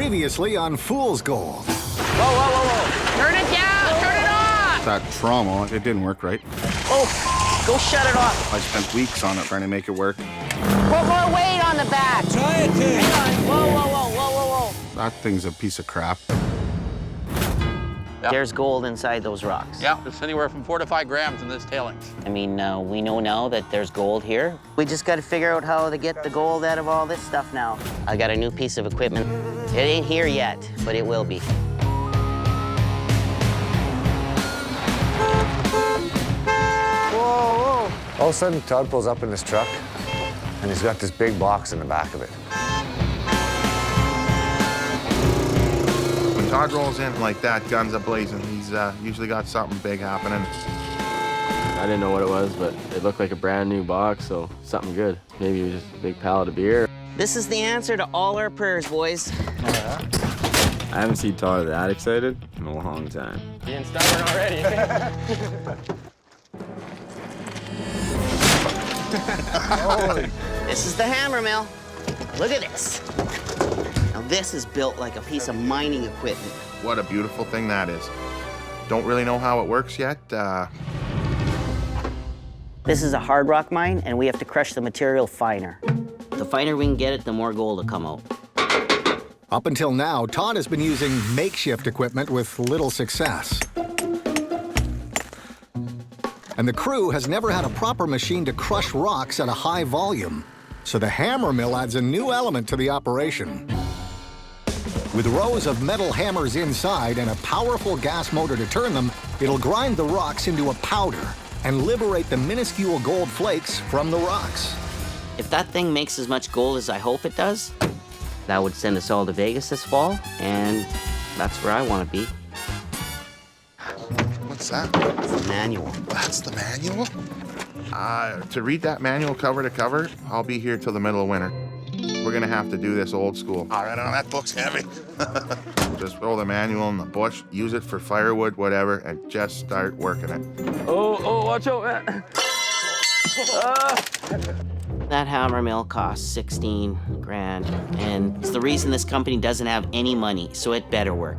Previously on Fool's Gold. Whoa, whoa, whoa, whoa. Turn it down! Turn it off! That trauma, it didn't work right. Oh, go shut it off. I spent weeks on it trying to make it work. Put more weight on the back. Try it, Tim. Hang on. Whoa, whoa, whoa, whoa, whoa, whoa. That thing's a piece of crap. Yep. There's gold inside those rocks. Yeah, it's anywhere from 4 to 5 grams in this tailings. I mean, we know now that there's gold here. We just got to figure out how to get the gold out of all this stuff now. I got a new piece of equipment. It ain't here yet, but it will be. Whoa, whoa. All of a sudden, Todd pulls up in his truck, and he's got this big box in the back of it. When Todd rolls in like that, guns a-blazing, he's usually got something big happening. I didn't know what it was, but it looked like a brand new box, so something good. Maybe it was just a big pallet of beer. This is the answer to all our prayers, boys. I haven't seen Todd that excited in a long time. Being stubborn already. This is the hammer mill. Look at this. Now this is built like a piece of mining equipment. What a beautiful thing that is. Don't really know how it works yet. This is a hard rock mine, and we have to crush the material finer. The finer we can get it, the more gold will come out. Up until now, Todd has been using makeshift equipment with little success. And the crew has never had a proper machine to crush rocks at a high volume. So the hammer mill adds a new element to the operation. With rows of metal hammers inside and a powerful gas motor to turn them, it'll grind the rocks into a powder and liberate the minuscule gold flakes from the rocks. If that thing makes as much gold as I hope it does, that would send us all to Vegas this fall, and that's where I want to be. What's that? It's the manual. That's the manual? To read that manual cover to cover, I'll be here till the middle of winter. We're gonna have to do this old school. All right, that book's heavy. Just throw the manual in the bush, use it for firewood, whatever, and just start working it. Oh, watch out, man. That hammer mill costs 16 grand, and it's the reason this company doesn't have any money, so it better work.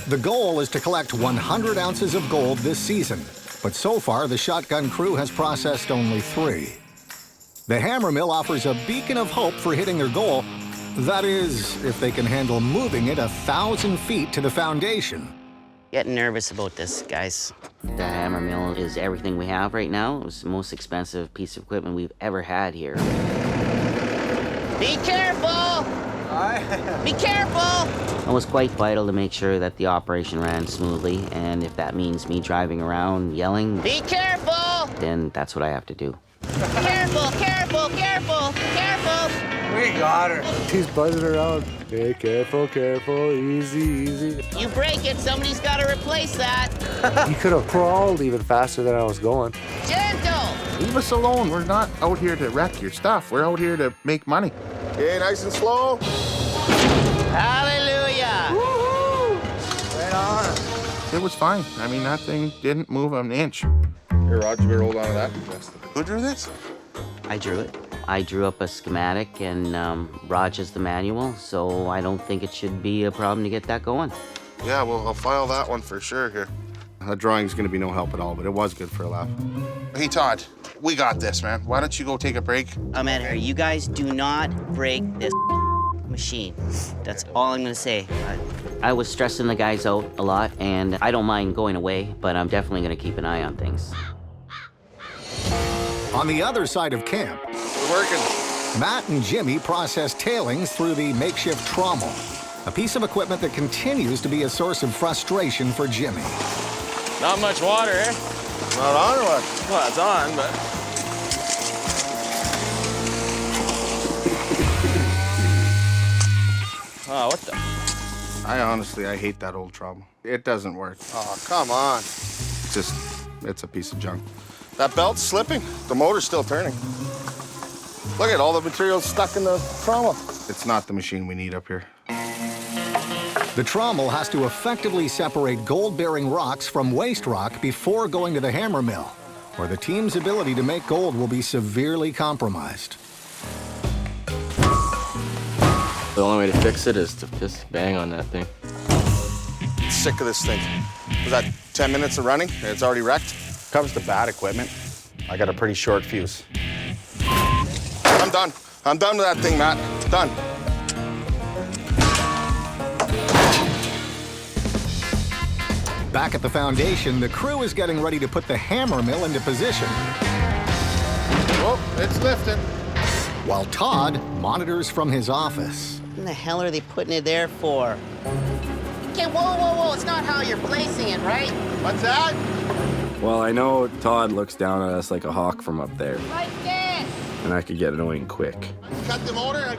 The goal is to collect 100 ounces of gold this season, but so far the shotgun crew has processed only 3. The hammer mill offers a beacon of hope for hitting their goal. That is, if they can handle moving it 1,000 feet to the foundation. Getting nervous about this, guys. The hammer mill is everything we have right now. It was the most expensive piece of equipment we've ever had here. Be careful! Be careful! It was quite vital to make sure that the operation ran smoothly, and if that means me driving around yelling, "Be careful!" then that's what I have to do. Careful, careful, careful, careful! We got her. He's buzzing around. Hey, careful, careful, easy, easy. You break it, somebody's got to replace that. You could have crawled even faster than I was going. Gentle! Leave us alone. We're not out here to wreck your stuff. We're out here to make money. Okay, nice and slow. Hallelujah! Right on. It was fine. I mean, that thing didn't move an inch. Here, Roger, we rolled onto that. Who drew this? I drew it. I drew up a schematic, and Raj is the manual, so I don't think it should be a problem to get that going. Yeah, well, I'll file that one for sure here. That drawing's gonna be no help at all, but it was good for a laugh. Hey, Todd, we got this, man. Why don't you go take a break? I'm at her. You guys do not break this machine. That's all I'm gonna say. I was stressing the guys out a lot, and I don't mind going away, but I'm definitely gonna keep an eye on things. On the other side of camp, We're working. Matt and Jimmy process tailings through the makeshift trommel, a piece of equipment that continues to be a source of frustration for Jimmy. Not much water, eh? Not on or what? Well, it's on, but... Oh, what the? I hate that old trommel. It doesn't work. Oh, come on. It's a piece of junk. That belt's slipping. The motor's still turning. Look at all the materials stuck in the trommel. It's not the machine we need up here. The trommel has to effectively separate gold-bearing rocks from waste rock before going to the hammer mill, or the team's ability to make gold will be severely compromised. The only way to fix it is to just bang on that thing. Sick of this thing. Was that 10 minutes of running? It's already wrecked? Comes to bad equipment, I got a pretty short fuse. I'm done. I'm done with that thing, Matt. Done. Back at the foundation, the crew is getting ready to put the hammer mill into position, Oh, it's lifting. while Todd monitors from his office. What the hell are they putting it there for? Okay, whoa. It's not how you're placing it, right? What's that? Well, I know Todd looks down at us like a hawk from up there, Like this. and that could get annoying quick. Cut the motor.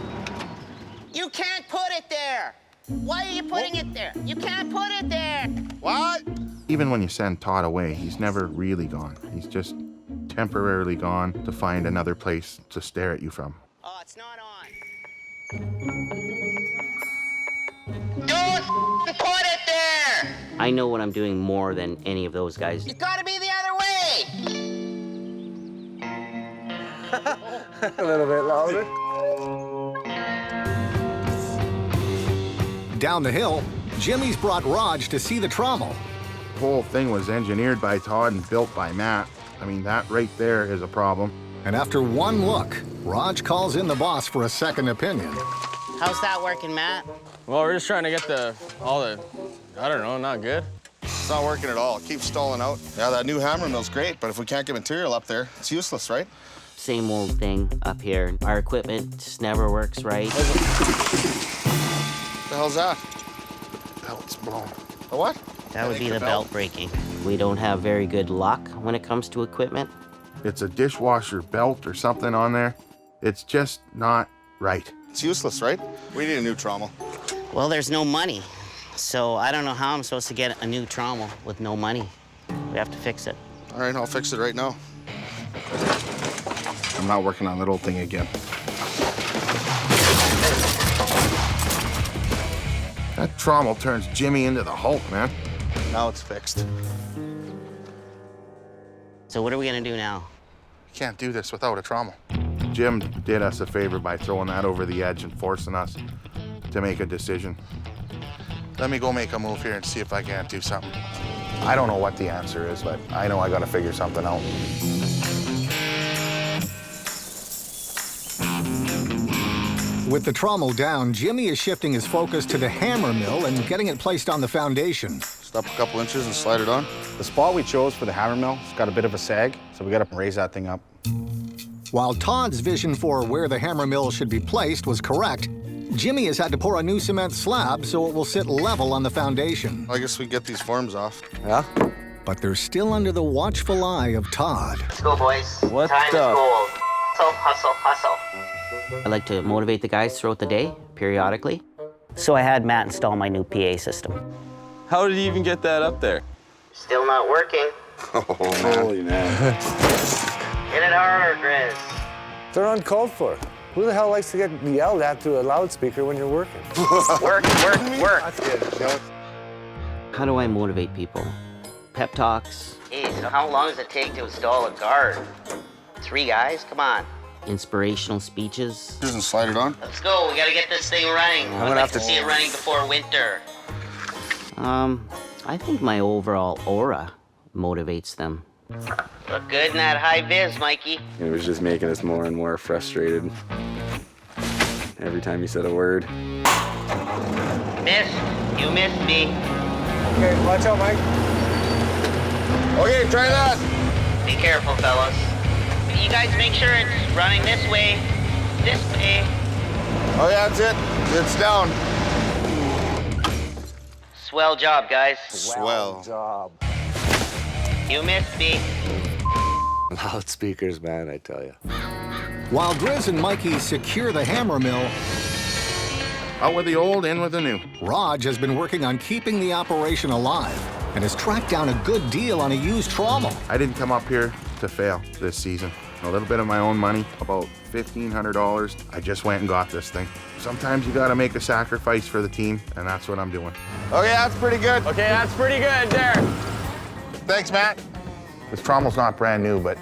You can't put it there. Why are you putting it there? You can't put it there. What? Even when you send Todd away, he's never really gone. He's just temporarily gone to find another place to stare at you from. Oh, it's not on. Don't put it there! I know what I'm doing more than any of those guys. It's gotta be the other way! A little bit louder. Down the hill, Jimmy's brought Raj to see the trommel. The whole thing was engineered by Todd and built by Matt. I mean, that right there is a problem. And after one look, Raj calls in the boss for a second opinion. How's that working, Matt? Well, we're just trying to get I don't know, not good. It's not working at all. It keeps stalling out. Yeah, that new hammer mill's great, but if we can't get material up there, it's useless, right? Same old thing up here. Our equipment just never works right. What the hell's that? Belt's blown. A what? That would be the belt breaking. We don't have very good luck when it comes to equipment. It's a dishwasher belt or something on there. It's just not right. It's useless, right? We need a new trommel. Well, there's no money. So I don't know how I'm supposed to get a new trommel with no money. We have to fix it. All right, I'll fix it right now. I'm not working on that old thing again. That trommel turns Jimmy into the Hulk, man. Now it's fixed. So what are we gonna do now? You can't do this without a trommel. Jim did us a favor by throwing that over the edge and forcing us to make a decision. Let me go make a move here and see if I can't do something. I don't know what the answer is, but I know I gotta figure something out. With the trommel down, Jimmy is shifting his focus to the hammer mill and getting it placed on the foundation. Stop a couple inches and slide it on. The spot we chose for the hammer mill, it's got a bit of a sag, so we gotta raise that thing up. While Todd's vision for where the hammer mill should be placed was correct, Jimmy has had to pour a new cement slab so it will sit level on the foundation. I guess we get these forms off. Yeah? But they're still under the watchful eye of Todd. Let's go, boys. What Time is the- gold. Hustle. I like to motivate the guys throughout the day, periodically. So I had Matt install my new PA system. How did you even get that up there? Still not working. Holy man. Hit it harder, Grizz. They're uncalled for. Who the hell likes to get yelled at through a loudspeaker when you're working? Work. That's good. How do I motivate people? Pep talks. Hey, so how long does it take to install a guard? 3 guys? Come on. Inspirational speeches. And slide it on. Let's go. We gotta get this thing running. I'm gonna have to see it running before winter. I think my overall aura motivates them. Look good in that high vis, Mikey. It was just making us more and more frustrated every time you said a word. Missed. You missed me. Okay, watch out, Mike. Okay, try that. Be careful, fellas. You guys make sure it's running this way. This way. Oh yeah, that's it. It's down. Swell job, guys. Swell. Job. You missed me. Loudspeakers, man, I tell you. While Grizz and Mikey secure the hammer mill, Out with the old, in with the new. Raj has been working on keeping the operation alive and has tracked down a good deal on a used trommel. I didn't come up here to fail this season. a little bit of my own money, about $1,500. I just went and got this thing. Sometimes you gotta make a sacrifice for the team, and that's what I'm doing. Okay, that's pretty good. Okay, that's pretty good there. Thanks, Matt. This trommel's not brand new, but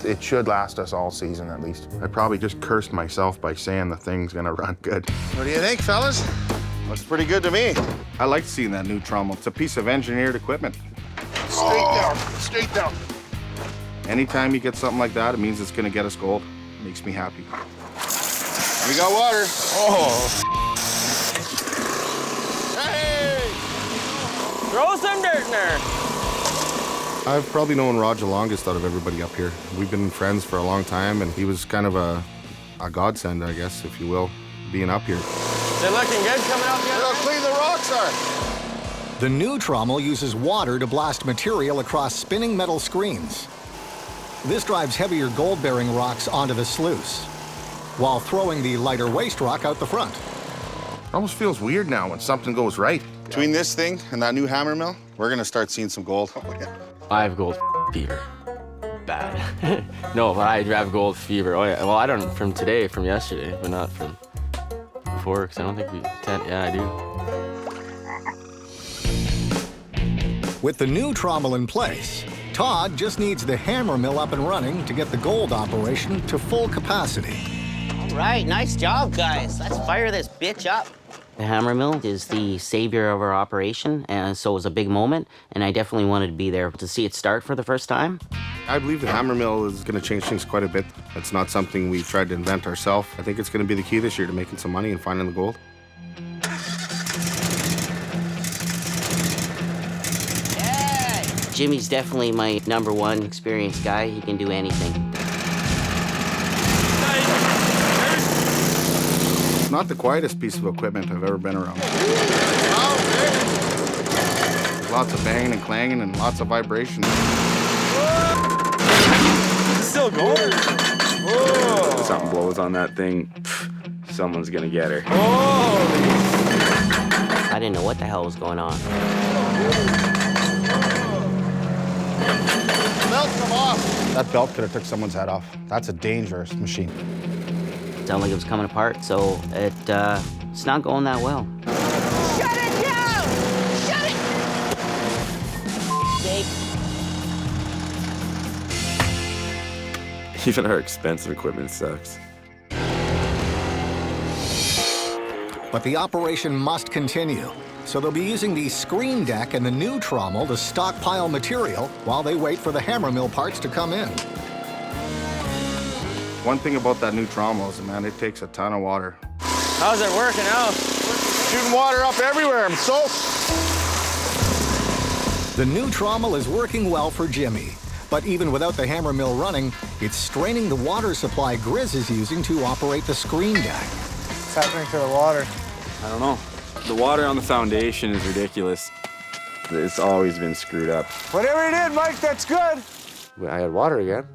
it should last us all season at least. I probably just cursed myself by saying the thing's gonna run good. What do you think, fellas? Looks pretty good to me. I like seeing that new trommel. It's a piece of engineered equipment. Straight down, straight down. Anytime you get something like that, it means it's gonna get us gold. It makes me happy. We got water. Hey! Throw some dirt in there. I've probably known Raj the longest out of everybody up here. We've been friends for a long time, and he was kind of a godsend, I guess, if you will, being up here. Is it looking good coming out the other Look how clean the rocks are. The new trommel uses water to blast material across spinning metal screens. This drives heavier gold-bearing rocks onto the sluice, while throwing the lighter waste rock out the front. It almost feels weird now when something goes right. Between this thing and that new hammer mill, we're gonna start seeing some gold. I have gold fever. Bad. No, but I have gold fever. Oh yeah. Well, I don't from today, from yesterday, but not from before, because I don't think yeah, I do. With the new trommel in place, Todd just needs the hammer mill up and running to get the gold operation to full capacity. All right, nice job, guys. Let's fire this bitch up. The hammer mill is the savior of our operation, and so it was a big moment, and I definitely wanted to be there to see it start for the first time. I believe the hammer mill is going to change things quite a bit. It's not something we tried to invent ourselves. I think it's going to be the key this year to making some money and finding the gold. Yeah! Jimmy's definitely my #1 experienced guy. He can do anything. It's not the quietest piece of equipment I've ever been around. Lots of banging and clanging and lots of vibration. It's still going. If something blows on that thing, someone's gonna get her. I didn't know what the hell was going on. Belt come off. That belt could have took someone's head off. That's a dangerous machine. It sounded like it was coming apart, so it's not going that well. Shut it down! Shut it! Jake. Even our expensive equipment sucks. But the operation must continue, so they'll be using the screen deck and the new trommel to stockpile material while they wait for the hammer mill parts to come in. One thing about that new trommel is, man, it takes a ton of water. How's it working out? Shooting water up everywhere, I'm soaked. The new trommel is working well for Jimmy, but even without the hammer mill running, it's straining the water supply Grizz is using to operate the screen deck. What's happening to the water? I don't know. The water on the foundation is ridiculous. It's always been screwed up. Whatever you did, Mike, that's good. I had water again.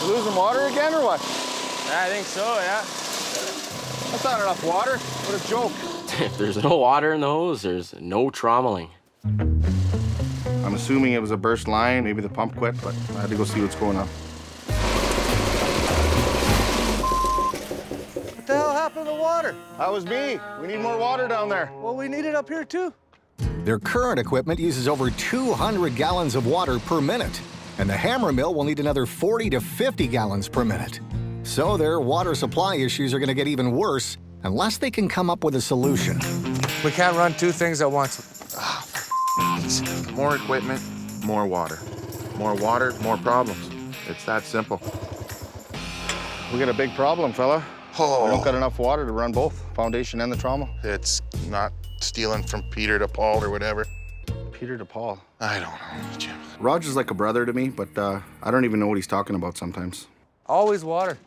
You losing water again or what? Yeah, I think so, yeah. That's not enough water. What a joke. If there's no water in the hose, there's no trommeling. I'm assuming it was a burst line, maybe the pump quit, but I had to go see what's going on. What the hell happened to the water? That was me. We need more water down there. Well, we need it up here, too. Their current equipment uses over 200 gallons of water per minute, and the hammer mill will need another 40 to 50 gallons per minute. So their water supply issues are going to get even worse unless they can come up with a solution. We can't run two things at once. More equipment, more water. More water, more problems. It's that simple. We got a big problem, fella. We don't got enough water to run both, foundation and the trommel. It's not stealing from Peter to Paul or whatever. Peter to Paul. I don't know, Jim. Raj is like a brother to me, but I don't even know what he's talking about sometimes. Always water.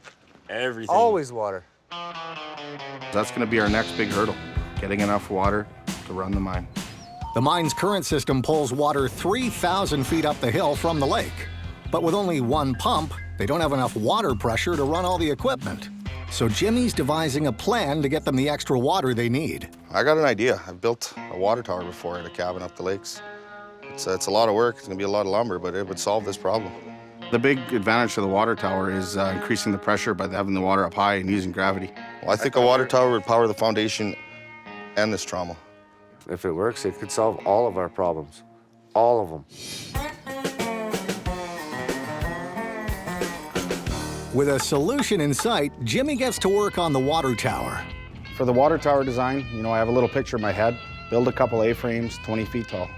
Everything. Always water. That's going to be our next big hurdle, getting enough water to run the mine. The mine's current system pulls water 3,000 feet up the hill from the lake. But with only one pump, they don't have enough water pressure to run all the equipment. So Jimmy's devising a plan to get them the extra water they need. I got an idea. I've built a water tower before at a cabin up the lakes. It's a lot of work. It's gonna be a lot of lumber, but it would solve this problem. The big advantage to the water tower is increasing the pressure by having the water up high and using gravity. Well, I think a water tower would power the foundation and this trommel. If it works, it could solve all of our problems. All of them. With a solution in sight, Jimmy gets to work on the water tower. For the water tower design, you know, I have a little picture in my head. Build a couple A-frames 20 feet tall.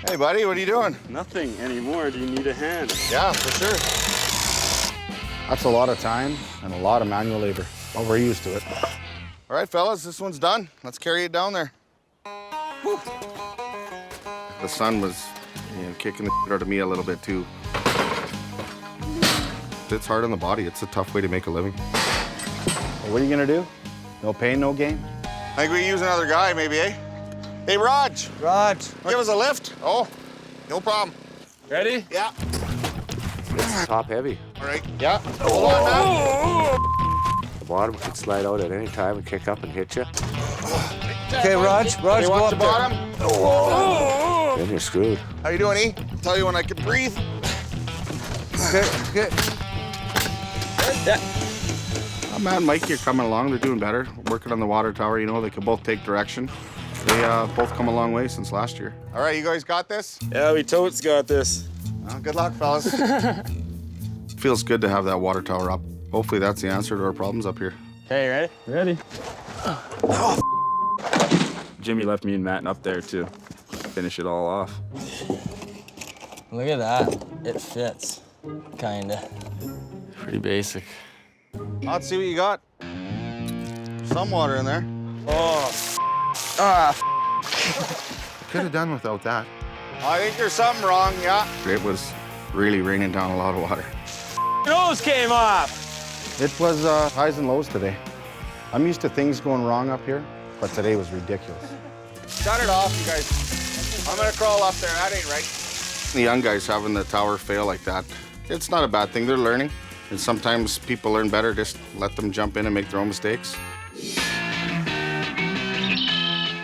Hey, buddy, what are you doing? Nothing anymore. Do you need a hand? Yeah, for sure. That's a lot of time and a lot of manual labor, but we're used to it. All right, fellas, this one's done. Let's carry it down there. Whew. The sun was kicking the shit out of me a little bit too. It's hard on the body. It's a tough way to make a living. Well, what are you gonna do? No pain, no gain? I think we use another guy, maybe, eh? Hey, Raj. Raj. Give us a lift. Oh, no problem. Ready? Yeah. It's top heavy. All right. Yeah. Hold on, man. The bottom could slide out at any time and kick up and hit you. Okay, Raj, Hey, go watch up the bottom. Then you're screwed. How you doing, E? Tell you when I can breathe. Okay. Oh, man, Mike, you're coming along. They're doing better. Working on the water tower, you know, they can both take direction. They both come a long way since last year. All right, you guys got this? Yeah, we totes got this. Well, good luck, fellas. Feels good to have that water tower up. Hopefully that's the answer to our problems up here. Okay, ready? Ready. Jimmy left me and Matt up there to finish it all off. Look at that. It fits. Kinda. Pretty basic. Let's see what you got. Some water in there. Could have done without that. I think there's something wrong, yeah. It was really raining down a lot of water. Nose came off! It was highs and lows today. I'm used to things going wrong up here, but today was ridiculous. Shut it off, you guys. I'm gonna crawl up there. That ain't right. The young guys having the tower fail like that, it's not a bad thing. They're learning. And sometimes people learn better, just let them jump in and make their own mistakes.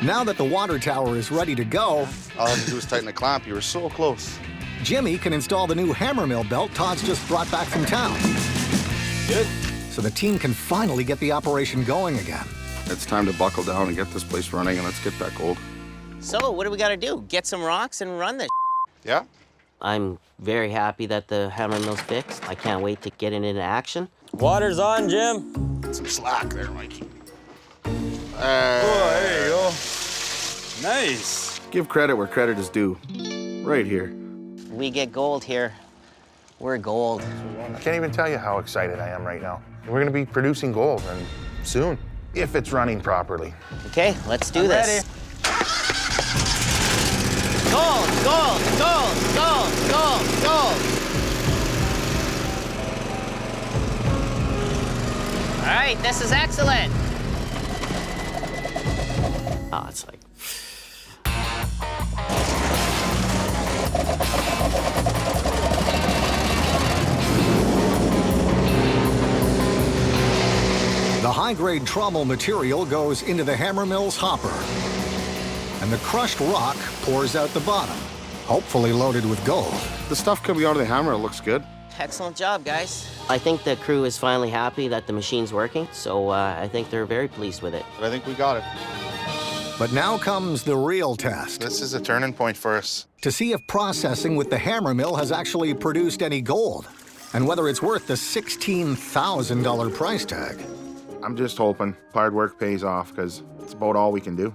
Now that the water tower is ready to go, All I have to do is tighten the clamp. You were so close. Jimmy can install the new hammer mill belt Todd's just brought back from town. Good. So the team can finally get the operation going again. It's time to buckle down and get this place running, and let's get that gold. So what do we gotta do? Get some rocks and run this. Yeah? I'm very happy that the hammer mill's fixed. I can't wait to get it into action. Water's on, Jim. Some slack there, Mikey. There you go. Nice. Give credit where credit is due. Right here. We get gold here. We're gold. I can't even tell you how excited I am right now. We're gonna be producing gold, and soon, if it's running properly. Okay, let's do this. ready. Gold, gold, gold, gold, gold, gold. All right, this is excellent. Oh, it's like... The high-grade trommel material goes into the hammer mill's hopper, and the crushed rock pours out the bottom, hopefully loaded with gold. The stuff coming out of the hammer looks good. Excellent job, guys. I think the crew is finally happy that the machine's working, so I think they're very pleased with it. But I think we got it. But now comes the real test, This is a turning point for us. to see if processing with the hammer mill has actually produced any gold, and whether it's worth the $16,000 price tag. I'm just hoping hard work pays off, because it's about all we can do.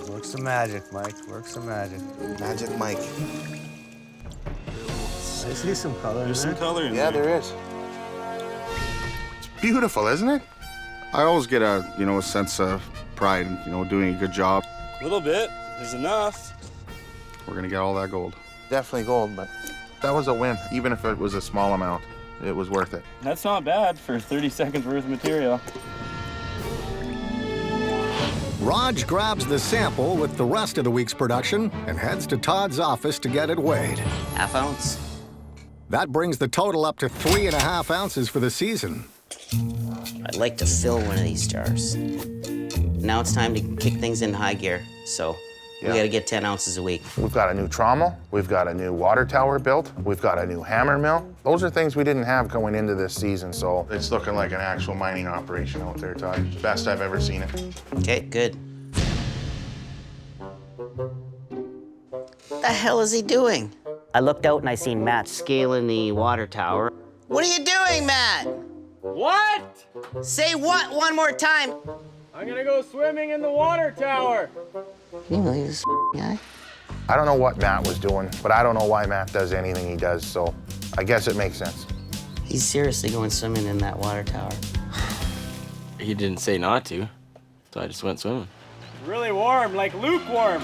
Works the magic, Mike. Works the magic. Magic Mike. I see some color. There's some color in Yeah, there. there is. It's beautiful, isn't it? I always get a sense of pride in, doing a good job. A little bit is enough. We're gonna get all that gold. Definitely gold, but That was a win, even if it was a small amount. It was worth it. That's not bad for 30 seconds worth of material. Raj grabs the sample with the rest of the week's production and heads to Todd's office to get it weighed. Half ounce. That brings the total up to 3.5 ounces for the season. I'd like to fill one of these jars. Now it's time to kick things in high gear, so We gotta get 10 ounces a week. We've got a new trommel. We've got a new water tower built. We've got a new hammer mill. Those are things we didn't have going into this season, so it's looking like an actual mining operation out there, Todd. Best I've ever seen it. Okay, good. What the hell is he doing? I looked out and I seen Matt scaling the water tower. What are you doing, Matt? What? Say what one more time. I'm gonna go swimming in the water tower. Can you believe this guy? I don't know what Matt was doing, but I don't know why Matt does anything he does, so I guess it makes sense. He's seriously going swimming in that water tower. He didn't say not to, so I just went swimming. Really warm, like lukewarm.